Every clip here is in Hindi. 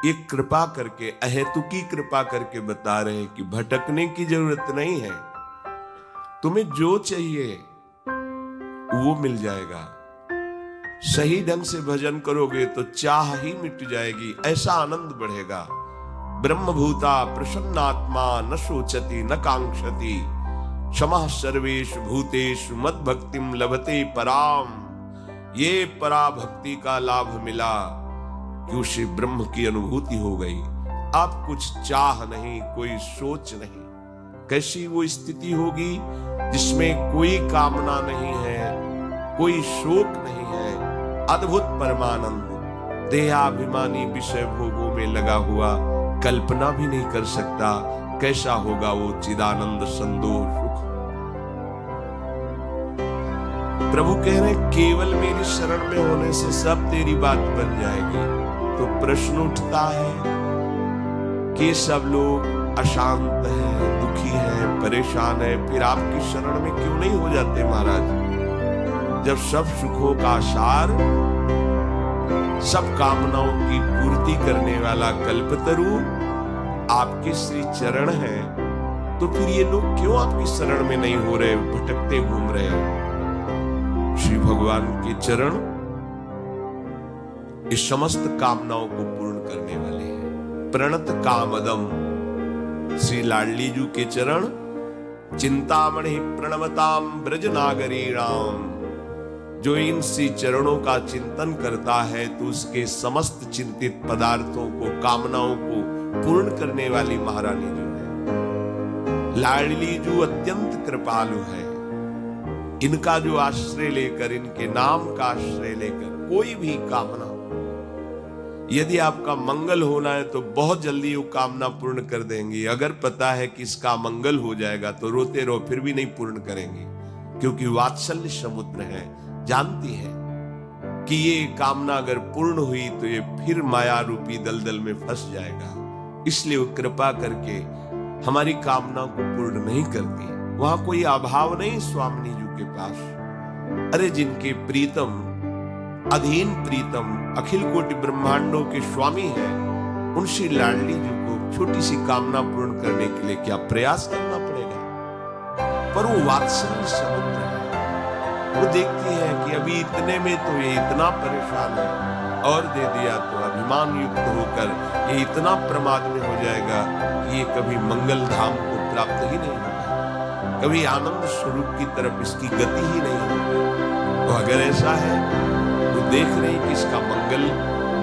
ये कृपा करके, अहेतुकी कृपा करके बता रहे हैं कि भटकने की जरूरत नहीं है। तुम्हें जो चाहिए वो मिल जाएगा। सही ढंग से भजन करोगे तो चाह ही मिट जाएगी, ऐसा आनंद बढ़ेगा। ब्रह्मभूता प्रसन्नात्मा न शोचति न कांक्षति, क्षमा सर्वेषु भूतेषु मद भक्तिम लभते पराम। ये परा भक्ति का लाभ मिला कि उसे ब्रह्म की अनुभूति हो गई। अब कुछ चाह नहीं, कोई सोच नहीं। कैसी वो स्थिति होगी जिसमें कोई कामना नहीं है, कोई शोक नहीं है। अद्भुत परमानंद देहाभिमानी विषय भोगों में लगा हुआ कल्पना भी नहीं कर सकता कैसा होगा वो चिदानंद संतोष सुख। प्रभु कह रहे केवल मेरी शरण में होने से सब तेरी बात बन जाएगी। तो प्रश्न उठता है कि सब लोग अशांत हैं, दुखी हैं, परेशान हैं, फिर आपकी शरण में क्यों नहीं हो जाते महाराज? जब सब सुखों का सार, सब कामनाओं की पूर्ति करने वाला कल्पतरु आपके श्री चरण है, तो फिर ये लोग क्यों आपकी शरण में नहीं हो रहे, भटकते घूम रहे हैं? श्री भगवान के चरण इस समस्त कामनाओं को पूर्ण करने वाले हैं। प्रणत कामदम श्री लाडली जी के चरण चिंतामणि प्रणवताम ब्रज नागरीणाम। जो इन श्री चरणों का चिंतन करता है तो उसके समस्त चिंतित पदार्थों को, कामनाओं को पूर्ण करने वाली महारानी जो है। लाडली जी अत्यंत कृपालु है। इनका जो आश्रय लेकर, इनके नाम का आश्रय लेकर कोई भी कामना, यदि आपका मंगल होना है तो बहुत जल्दी वो कामना पूर्ण कर देंगी। अगर पता है कि इसका मंगल हो जाएगा तो रोते रहो फिर भी नहीं पूर्ण करेंगे, क्योंकि वात्सल्य समुद्र है। जानती है कि ये कामना अगर पूर्ण हुई तो ये फिर माया रूपी दलदल में फंस जाएगा। इसलिए वो कृपा करके हमारी कामना को पूर्ण नहीं करती। वहां कोई अभाव नहीं स्वामिनी जी के पास। अरे जिनके प्रीतम, अधीन प्रीतम, अखिल कोटि ब्रह्मांडों के स्वामी हैं, उन श्री लाडली जी को छोटी सी कामना पूर्ण करने के लिए क्या प्रयास करना पड़ेगा? पर वो वात्सल्य समुद्र है। वो देखती है कि अभी इतने में तो ये इतना परेशान है, और दे दिया तो अभिमान युक्त होकर ये इतना प्रमाद में हो जाएगा कि ये कभी मंगल धाम को प्राप्त ही नहीं होगा, कभी आनंद स्वरूप की तरफ इसकी गति ही नहीं होगी। तो अगर ऐसा है तो देख रहे हैं कि इसका मंगल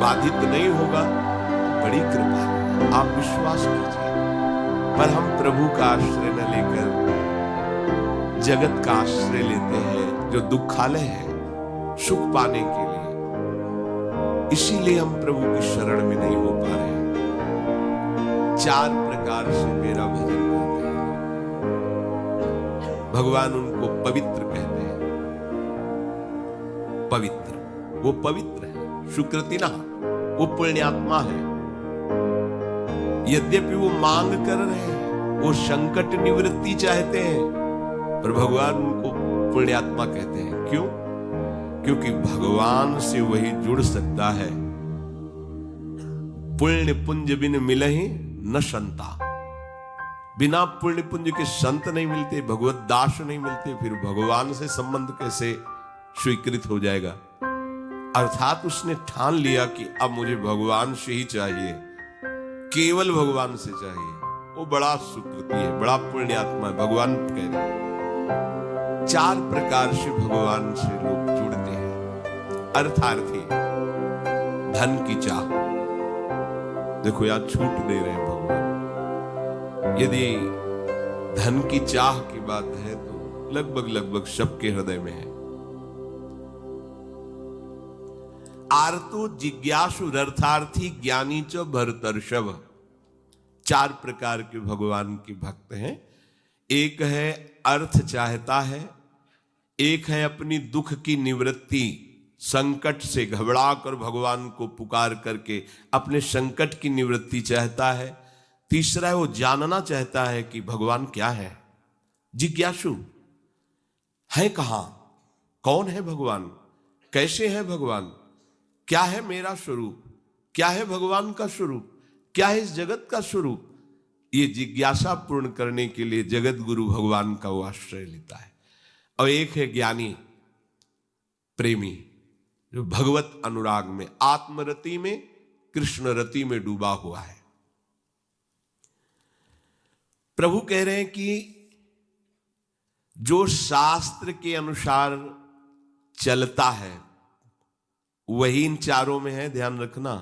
बाधित नहीं होगा, तो बड़ी कृपा है, आप विश्वास कीजिए। पर हम प्रभु का आश्रय न लेकर जगत का आश्रय लेते हैं, जो दुखालय है सुख पाने के लिए। इसीलिए हम प्रभु की शरण में नहीं हो पा रहे। 4 प्रकार से मेरा भजन करते हैं। भगवान उनको पवित्र कहते हैं। पवित्र, वो पवित्र है। सुकृतिना, वो पुण्यात्मा है। यद्यपि वो मांग कर रहे हैं, वो संकट निवृत्ति चाहते हैं, पर भगवान उनको पुण्यात्मा कहते हैं। क्यों? क्योंकि भगवान से वही जुड़ सकता है। पुण्य पुंज बिन मिलहि न संता। बिना पुण्य पुंज के संत नहीं मिलते, भगवत दास नहीं मिलते, फिर भगवान से संबंध कैसे स्वीकृत हो जाएगा? अर्थात उसने ठान लिया कि अब मुझे भगवान से ही चाहिए, केवल भगवान से चाहिए। वो बड़ा सुकृति है, बड़ा पुण्यात्मा है। भगवान कह रहे हैं 4 प्रकार से भगवान से लोग जुड़ते हैं। अर्थार्थी, धन की चाह। देखो यार, छूट दे रहे हैं भगवान। यदि धन की चाह की बात है तो लगभग सबके हृदय में है। आर्तो जिज्ञासु अर्थार्थी ज्ञानी च भरतर्षभ। 4 प्रकार के भगवान के भक्त हैं। एक है अर्थ चाहता है, एक है अपनी दुख की निवृत्ति, संकट से घबरा कर भगवान को पुकार करके अपने संकट की निवृत्ति चाहता है। तीसरा है वो जानना चाहता है कि भगवान क्या है। जिज्ञासु है, कहां, कौन है भगवान, कैसे है भगवान, क्या है मेरा स्वरूप, क्या है भगवान का स्वरूप। क्या है इस जगत का स्वरूप, ये जिज्ञासा पूर्ण करने के लिए जगत गुरु भगवान का वो आश्रय लेता है। और एक है ज्ञानी प्रेमी, जो भगवत अनुराग में, आत्मरति में, कृष्ण रति में डूबा हुआ है। प्रभु कह रहे हैं कि जो शास्त्र के अनुसार चलता है वही इन चारों में है। ध्यान रखना,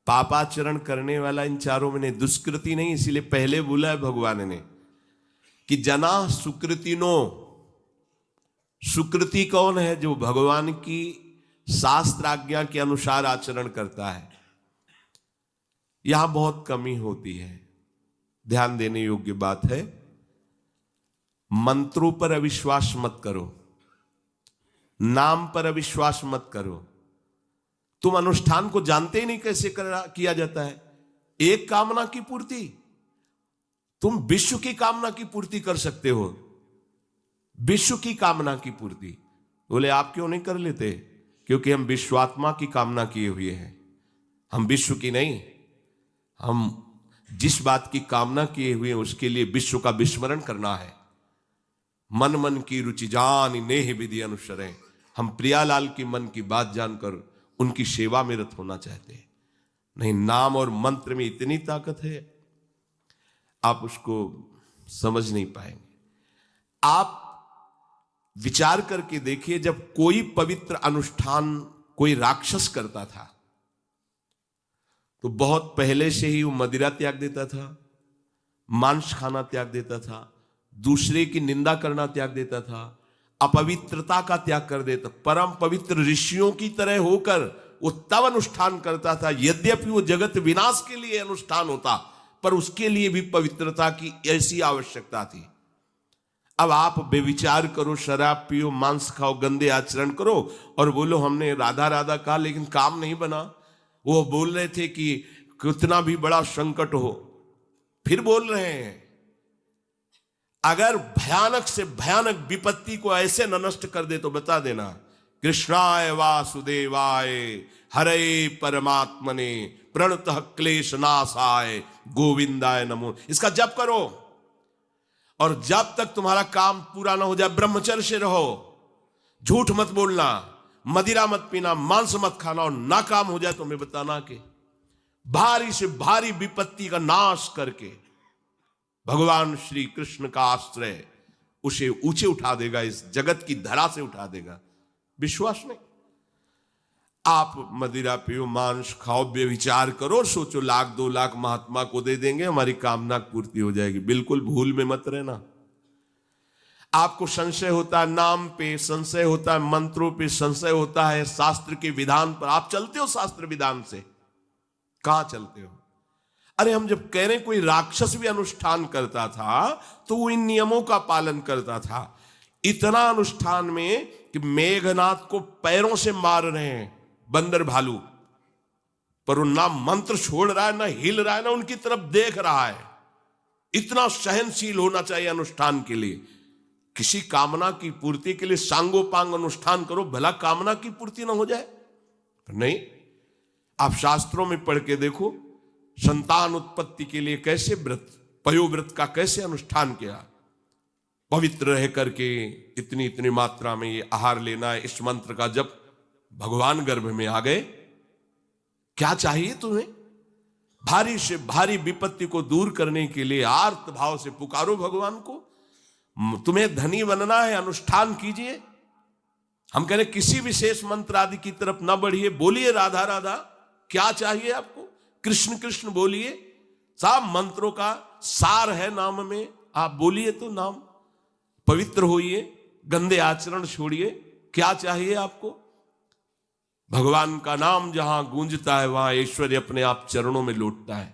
पापाचरण करने वाला इन चारों में नहीं, दुष्कृति नहीं। इसीलिए पहले बोला है भगवान ने कि जना सुकृतिनो। सुकृति कौन है? जो भगवान की शास्त्र आज्ञा के अनुसार आचरण करता है। यहां बहुत कमी होती है, ध्यान देने योग्य बात है। मंत्रों पर अविश्वास मत करो, नाम पर अविश्वास मत करो। तुम अनुष्ठान को जानते ही नहीं कैसे किया जाता है। एक कामना की पूर्ति, तुम विश्व की कामना की पूर्ति कर सकते हो, विश्व की कामना की पूर्ति। बोले आप क्यों नहीं कर लेते? क्योंकि हम विश्वात्मा की कामना किए हुए हैं, हम विश्व की नहीं। हम जिस बात की कामना किए हुए हैं उसके लिए विश्व का विस्मरण करना है। मन मन की रुचि जान नेह विधि अनुसरें। हम प्रियालाल की मन की बात जानकर उनकी सेवा में रत होना चाहते हैं। नहीं, नाम और मंत्र में इतनी ताकत है, आप उसको समझ नहीं पाएंगे। आप विचार करके देखिए, जब कोई पवित्र अनुष्ठान कोई राक्षस करता था तो बहुत पहले से ही वो मदिरा त्याग देता था, मांस खाना त्याग देता था, दूसरे की निंदा करना त्याग देता था, अपवित्रता का त्याग कर देता। परम पवित्र ऋषियों की तरह होकर वो तब अनुष्ठान करता था। यद्यपि वो जगत विनाश के लिए अनुष्ठान होता, पर उसके लिए भी पवित्रता की ऐसी आवश्यकता थी। अब आप बेविचार करो, शराब पियो, मांस खाओ, गंदे आचरण करो और बोलो हमने राधा राधा कहा लेकिन काम नहीं बना। वो बोल रहे थे कि कितना भी बड़ा संकट हो, फिर बोल रहे हैं। अगर भयानक से भयानक विपत्ति को ऐसे न नष्ट कर दे तो बता देना, कृष्णाय वासुदेवाय हरे परमात्मने प्रणतः क्लेश नाशाय गोविंदाय नमो। इसका जप करो और जब तक तुम्हारा काम पूरा ना हो जाए ब्रह्मचर्य से रहो। झूठ मत बोलना, मदिरा मत पीना, मांस मत खाना, और ना काम हो जाए तो मैं बताना कि भारी से भारी विपत्ति का नाश करके भगवान श्री कृष्ण का आश्रय उसे ऊंचे उठा देगा, इस जगत की धरा से उठा देगा। विश्वास नहीं? आप मदिरा पियो, मांस खाओ, बेविचार करो, सोचो 1,00,000 2,00,000 महात्मा को दे देंगे, हमारी कामना पूर्ति हो जाएगी। बिल्कुल भूल में मत रहना। आपको संशय होता है, नाम पे संशय होता है, मंत्रों पे संशय होता है, शास्त्र के विधान पर। आप चलते हो शास्त्र विधान से? कहां चलते हो? अरे हम जब कह रहे हैं कोई राक्षस भी अनुष्ठान करता था तो वो इन नियमों का पालन करता था। इतना अनुष्ठान में कि मेघनाथ को पैरों से मार रहे हैं बंदर भालू, पर वो ना मंत्र छोड़ रहा है, ना हिल रहा है, ना उनकी तरफ देख रहा है। इतना सहनशील होना चाहिए अनुष्ठान के लिए। किसी कामना की पूर्ति के लिए सांगोपांग अनुष्ठान करो, भला कामना की पूर्ति ना हो जाए? नहीं। आप शास्त्रों में पढ़ के देखो, संतान उत्पत्ति के लिए कैसे व्रत, पयोव्रत का कैसे अनुष्ठान किया। पवित्र रह करके इतनी इतनी मात्रा में ये आहार लेना है, इस मंत्र का जब भगवान गर्भ में आ गए। क्या चाहिए तुम्हें? भारी से भारी विपत्ति को दूर करने के लिए आर्त भाव से पुकारो भगवान को। तुम्हें धनी बनना है, अनुष्ठान कीजिए। हम कह रहे किसी विशेष मंत्र आदि की तरफ ना बढ़िए, बोलिए राधा राधा। क्या चाहिए आपको? कृष्ण कृष्ण बोलिए। सब मंत्रों का सार है नाम में, आप बोलिए तो नाम। पवित्र होइए, गंदे आचरण छोड़िए। क्या चाहिए आपको? भगवान का नाम जहां गूंजता है वहां ऐश्वर्य अपने आप चरणों में लौटता है।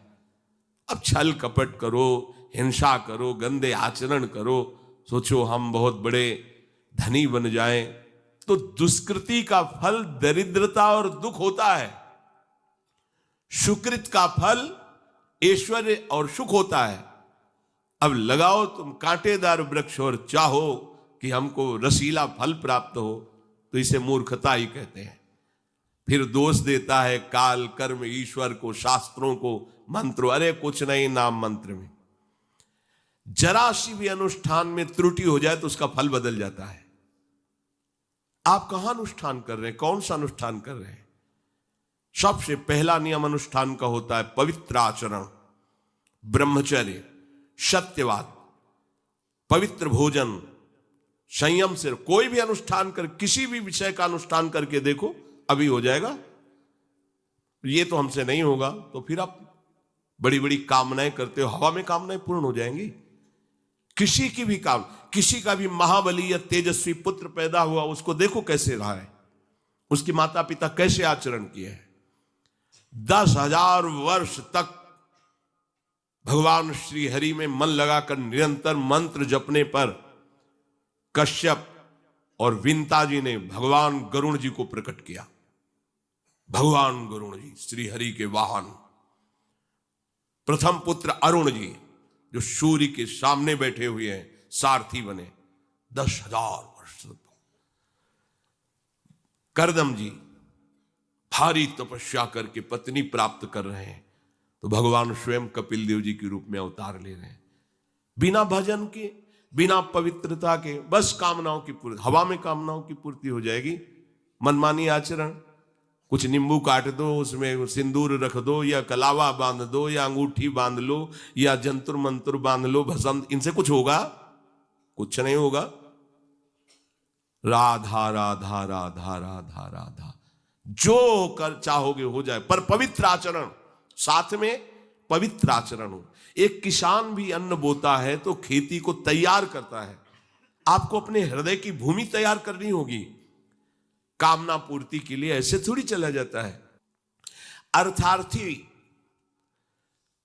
अब छल कपट करो, हिंसा करो, गंदे आचरण करो, सोचो हम बहुत बड़े धनी बन जाएं, तो दुष्कृति का फल दरिद्रता और दुख होता है। सुकृत का फल ऐश्वर्य और सुख होता है। अब लगाओ तुम कांटेदार वृक्ष और चाहो कि हमको रसीला फल प्राप्त हो, तो इसे मूर्खता ही कहते हैं। फिर दोष देता है काल, कर्म, ईश्वर को, शास्त्रों को, मंत्रों। अरे कुछ नहीं, नाम मंत्र में जरा सी भी अनुष्ठान में त्रुटि हो जाए तो उसका फल बदल जाता है। आप कहां अनुष्ठान कर रहे हैं, कौन सा अनुष्ठान कर रहे हैं? सबसे पहला नियम अनुष्ठान का होता है पवित्र आचरण, ब्रह्मचर्य, सत्यवाद, पवित्र भोजन, संयम से। कोई भी अनुष्ठान कर, किसी भी विषय का अनुष्ठान करके देखो, अभी हो जाएगा। ये तो हमसे नहीं होगा, तो फिर आप बड़ी बड़ी कामनाएं करते हो, हवा में कामनाएं पूर्ण हो जाएंगी। किसी की भी किसी का भी महाबली या तेजस्वी पुत्र पैदा हुआ, उसको देखो कैसे रहा है, उसके माता पिता कैसे आचरण किए हैं। 10,000 वर्ष तक भगवान श्री हरि में मन लगाकर निरंतर मंत्र जपने पर कश्यप और विंता जी ने भगवान गरुण जी को प्रकट किया। भगवान गरुण जी श्री हरि के वाहन, प्रथम पुत्र अरुण जी जो सूर्य के सामने बैठे हुए हैं, सारथी बने 10,000 वर्ष। करदम जी भारी तपस्या करके पत्नी प्राप्त कर रहे हैं, तो भगवान स्वयं कपिल देव जी के रूप में अवतार ले रहे हैं। बिना भजन के, बिना पवित्रता के, बस कामनाओं की पूर्ति, हवा में कामनाओं की पूर्ति हो जाएगी। मनमानी आचरण, कुछ नींबू काट दो, उसमें सिंदूर रख दो, या कलावा बांध दो, या अंगूठी बांध लो, या जंतुर मंत्र बांध लो, भस्म, इनसे कुछ होगा? कुछ नहीं होगा। राधा राधा राधा राधा राधा, जो कर चाहोगे हो जाए, पर पवित्र आचरण, साथ में पवित्र आचरण हो। एक किसान भी अन्न बोता है तो खेती को तैयार करता है। आपको अपने हृदय की भूमि तैयार करनी होगी। कामना पूर्ति के लिए ऐसे थोड़ी चला जाता है। अर्थार्थी